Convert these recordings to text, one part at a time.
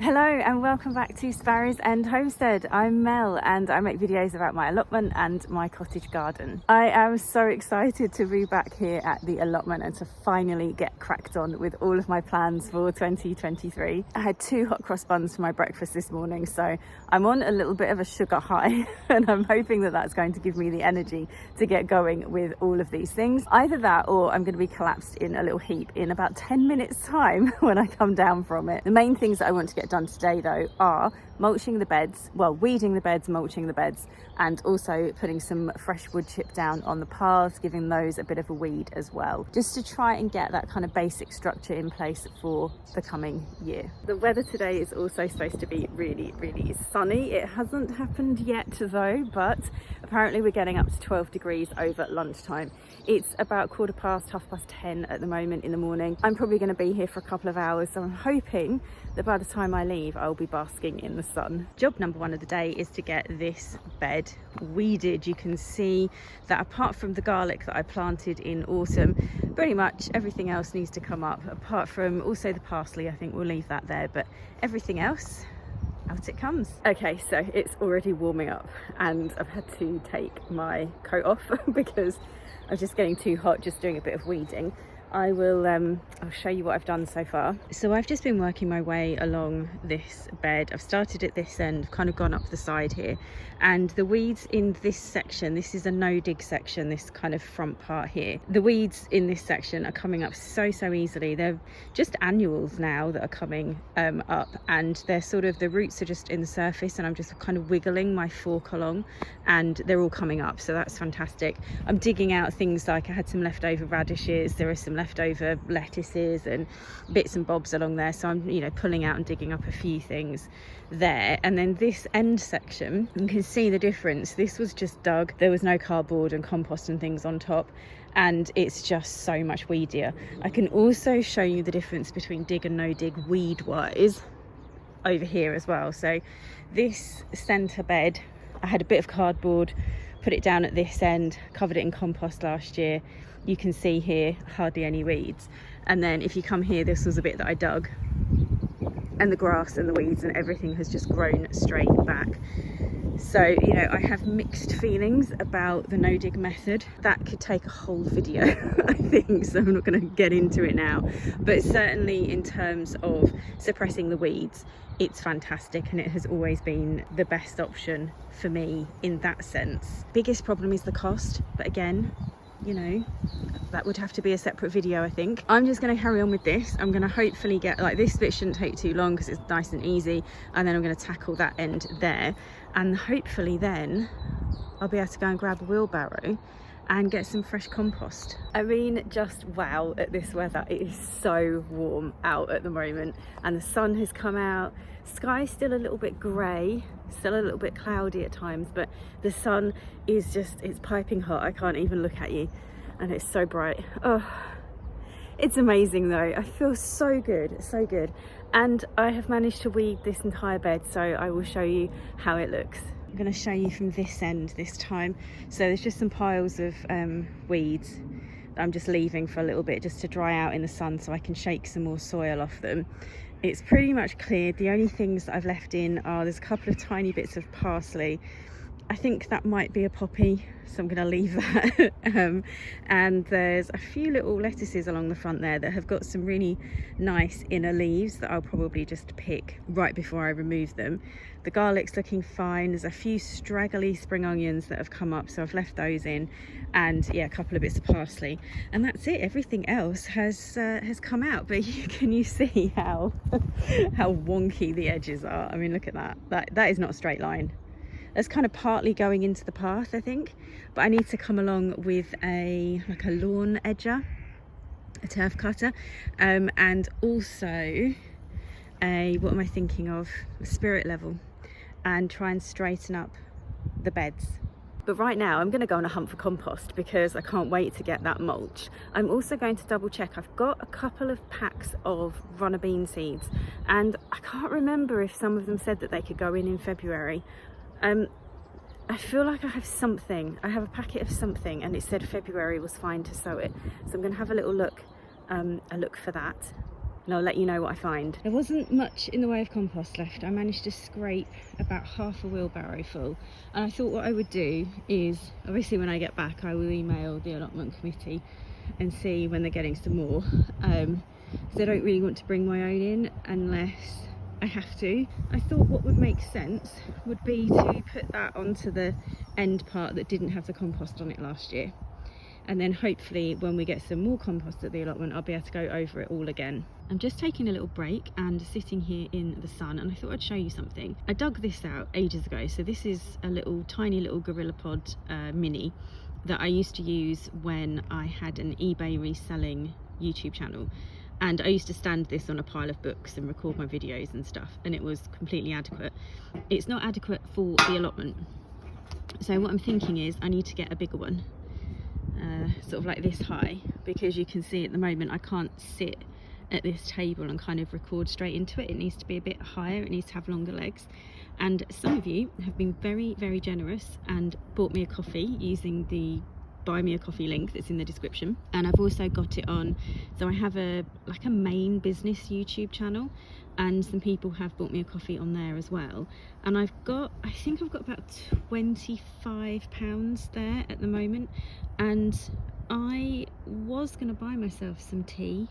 Hello and welcome back to Sparrows and Homestead. I'm Mel and I make videos about my allotment and my cottage garden. I am so excited to be back here at the allotment and to finally get cracked on with all of my plans for 2023. I had 2 hot cross buns for my breakfast this morning, so I'm on a little bit of a sugar high and I'm hoping that that's going to give me the energy to get going with all of these things. Either that or I'm going to be collapsed in a little heap in about 10 minutes time when I come down from it. The main things that I want to get done today though are mulching the beds, well, weeding the beds, mulching the beds, and also putting some fresh wood chip down on the paths, giving those a bit of a weed as well, just to try and get that kind of basic structure in place for the coming year. The weather today is also supposed to be really sunny. It hasn't happened yet though, but apparently we're getting up to 12 degrees over lunchtime. It's about 10:15 at the moment in the morning. I'm probably going to be here for a couple of hours, so I'm hoping that by the time I leave I'll be basking in the sun. Job number 1 of the day is to get this bed weeded. You can see that apart from the garlic that I planted in autumn, pretty much everything else needs to come up, apart from also the parsley. I think we'll leave that there, but everything else, out it comes. Okay, so it's already warming up and I've had to take my coat off because I'm just getting too hot just doing a bit of weeding. I'll show you what I've done so far. So I've just been working my way along this bed. I've started at this end, kind of gone up the side here, and the weeds in this section, this is a no dig section, this kind of front part here, the weeds in this section are coming up so easily. They're just annuals now that are coming up, and they're sort of, the roots are just in the surface and I'm just kind of wiggling my fork along and they're all coming up, so that's fantastic. I'm digging out things like I had some leftover radishes, there are some leftover lettuces and bits and bobs along there, so I'm pulling out and digging up a few things there. And then this end section, you can see the difference. This was just dug, there was no cardboard and compost and things on top, and it's just so much weedier. I can also show you the difference between dig and no dig weed wise over here as well. So this centre bed, I had a bit of cardboard, put it down at this end, covered it in compost last year. You can see here hardly any weeds, and then if you come here, this was a bit that I dug, and the grass and the weeds and everything has just grown straight back. So I have mixed feelings about the no dig method. That could take a whole video I think, so I'm not going to get into it now, but certainly in terms of suppressing the weeds, it's fantastic and it has always been the best option for me in that sense. Biggest problem is the cost, but again, that would have to be a separate video. I think I'm just going to carry on with this. I'm going to hopefully get, like, this bit shouldn't take too long because it's nice and easy, and then I'm going to tackle that end there, and hopefully then I'll be able to go and grab a wheelbarrow and get some fresh compost. I mean, just wow at this weather. It is so warm out at the moment and the sun has come out. Sky's still a little bit grey, still a little bit cloudy at times, but the sun is just, it's piping hot. I can't even look at you and it's so bright. Oh, it's amazing though. I feel so good, and I have managed to weed this entire bed, so I will show you how it looks. I'm going to show you from this end this time. So there's just some piles of weeds that I'm just leaving for a little bit just to dry out in the sun so I can shake some more soil off them. It's pretty much cleared. The only things that I've left in are, there's a couple of tiny bits of parsley. I think that might be a poppy, so I'm going to leave that. And there's a few little lettuces along the front there that have got some really nice inner leaves that I'll probably just pick right before I remove them. The garlic's looking fine. There's a few straggly spring onions that have come up, so I've left those in, and yeah, a couple of bits of parsley, and that's it. Everything else has come out, but can you see how wonky the edges are? I mean, look at that. That is not a straight line. That's kind of partly going into the path, I think, but I need to come along with a lawn edger, a turf cutter, and also a spirit level, and try and straighten up the beds. But right now I'm going to go on a hunt for compost because I can't wait to get that mulch. I'm also going to double check. I've got a couple of packs of runner bean seeds and I can't remember if some of them said that they could go in February. I feel like I have something. I have a packet of something and it said February was fine to sow it. So I'm going to have a little look for that. and I'll let you know what I find. There wasn't much in the way of compost left. I managed to scrape about half a wheelbarrow full, and I thought what I would do is, obviously when I get back I will email the allotment committee and see when they're getting some more, because I don't really want to bring my own in unless I have to. I thought what would make sense would be to put that onto the end part that didn't have the compost on it last year, and then hopefully when we get some more compost at the allotment I'll be able to go over it all again. I'm just taking a little break and sitting here in the sun, and I thought I'd show you something. I dug this out ages ago. So this is a little tiny little GorillaPod mini that I used to use when I had an eBay reselling YouTube channel, and I used to stand this on a pile of books and record my videos and stuff, and it was completely adequate. It's not adequate for the allotment, so what I'm thinking is I need to get a bigger one, sort of like this high, because you can see at the moment I can't sit at this table and kind of record straight into it. It needs to be a bit higher, it needs to have longer legs. And some of you have been very, very generous and bought me a coffee using the buy me a coffee link that's in the description, and I've also got it on, so I have a main business YouTube channel, and some people have bought me a coffee on there as well, and I think I've got about £25 there at the moment. And I was going to buy myself some tea,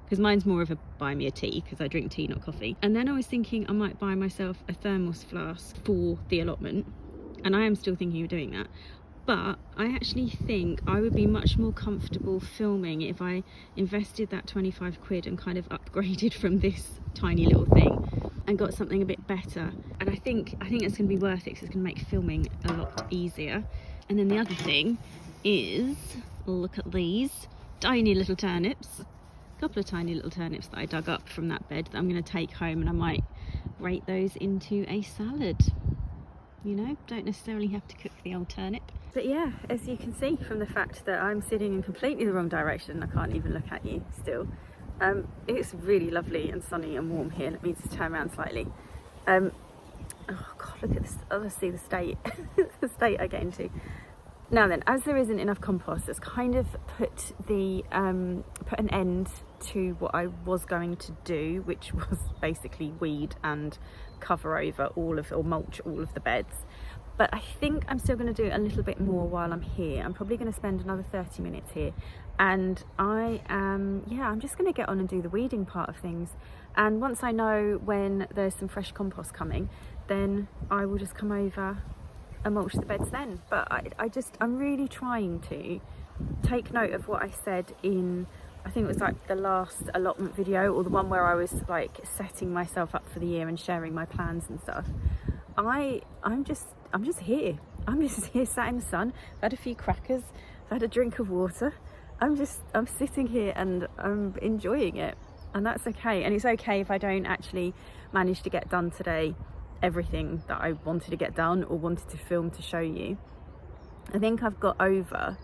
because mine's more of a buy me a tea because I drink tea, not coffee. And then I was thinking I might buy myself a thermos flask for the allotment, and I am still thinking of doing that. But I actually think I would be much more comfortable filming if I invested that 25 quid and kind of upgraded from this tiny little thing and got something a bit better. And I think it's going to be worth it, because it's going to make filming a lot easier. And then the other thing is, look at these tiny little turnips. A couple of tiny little turnips that I dug up from that bed that I'm going to take home, and I might grate those into a salad. You know, don't necessarily have to cook the old turnip. But yeah, as you can see from the fact that I'm sitting in completely the wrong direction, I can't even look at you still. It's really lovely and sunny and warm here. Let me just turn around slightly. Oh God, look at this. Let's see the state, the state I get into. Now then, as there isn't enough compost, it's kind of put an end to what I was going to do, which was basically weed and cover over or mulch all of the beds. But I think I'm still going to do a little bit more while I'm here. I'm probably going to spend another 30 minutes here, and I'm just going to get on and do the weeding part of things. And once I know when there's some fresh compost coming, then I will just come over and mulch the beds then. But I'm really trying to take note of what I said in, I think it was like the last allotment video, or the one where I was like setting myself up for the year and sharing my plans and stuff. I'm just here. I'm just here sat in the sun. I've had a few crackers, I've had a drink of water. I'm sitting here and I'm enjoying it, and that's okay. And it's okay if I don't actually manage to get done today everything that I wanted to get done or wanted to film to show you. I think I've got over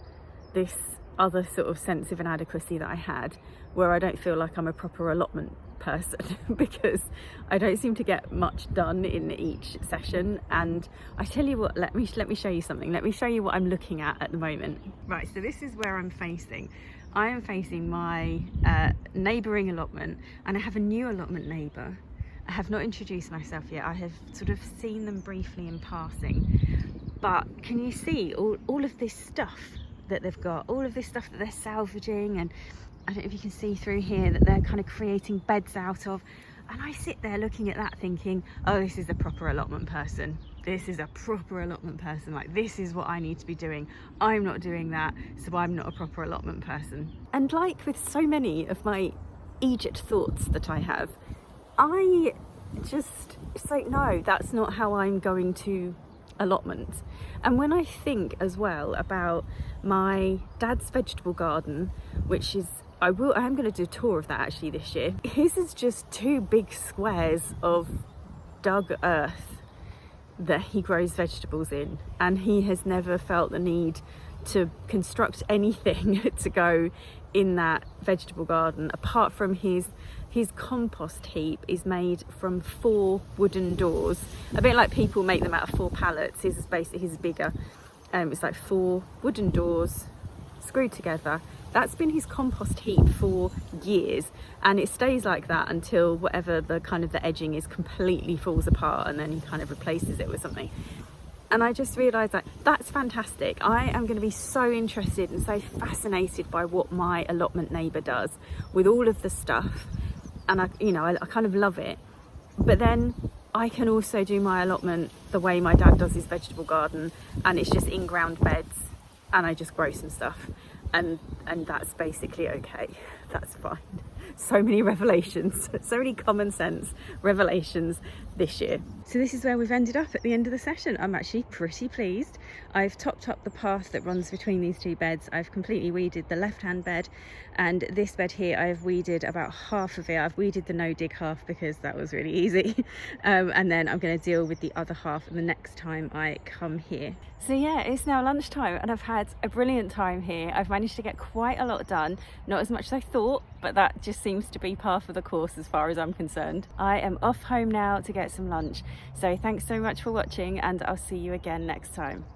this other sort of sense of inadequacy that I had, where I don't feel like I'm a proper allotment person because I don't seem to get much done in each session. And I tell you what, let me show you something. Let me show you what I'm looking at the moment. Right, so this is where I'm facing. I am facing my neighbouring allotment, and I have a new allotment neighbour. I have not introduced myself yet. I have sort of seen them briefly in passing, but can you see all of this stuff that they've got, all of this stuff that they're salvaging, and I don't know if you can see through here that they're kind of creating beds out of. And I sit there looking at that thinking, oh, this is a proper allotment person. This is a proper allotment person. Like, this is what I need to be doing. I'm not doing that, so I'm not a proper allotment person. And like with so many of my Egypt thoughts that I have, it's like, no, that's not how I'm going to allotment. And when I think as well about my dad's vegetable garden, which is, I am going to do a tour of that actually this year. His is just 2 big squares of dug earth that he grows vegetables in, and he has never felt the need to construct anything to go in that vegetable garden, apart from his compost heap is made from 4 wooden doors, a bit like people make them out of 4 pallets. His is bigger. It's like 4 wooden doors screwed together, That's been his compost heap for years, and it stays like that until whatever the kind of the edging is completely falls apart, and then he kind of replaces it with something. And I just realised that that's fantastic. I am going to be so interested and so fascinated by what my allotment neighbour does with all of the stuff, and I kind of love it. But then I can also do my allotment the way my dad does his vegetable garden, and it's just in ground beds, and I just grow some stuff, and that's basically okay. That's fine. So many revelations, so many common sense revelations this year. So this is where we've ended up at the end of the session. I'm actually pretty pleased. I've topped up the path that runs between these two beds. I've completely weeded the left-hand bed, and this bed here I've weeded about half of it. I've weeded the no-dig half because that was really easy, and then I'm going to deal with the other half the next time I come here. So yeah, it's now lunchtime and I've had a brilliant time here. I've managed to get quite a lot done, not as much as I thought, but that just seems to be par for the course as far as I'm concerned. I am off home now to get some lunch. So thanks so much for watching, and I'll see you again next time.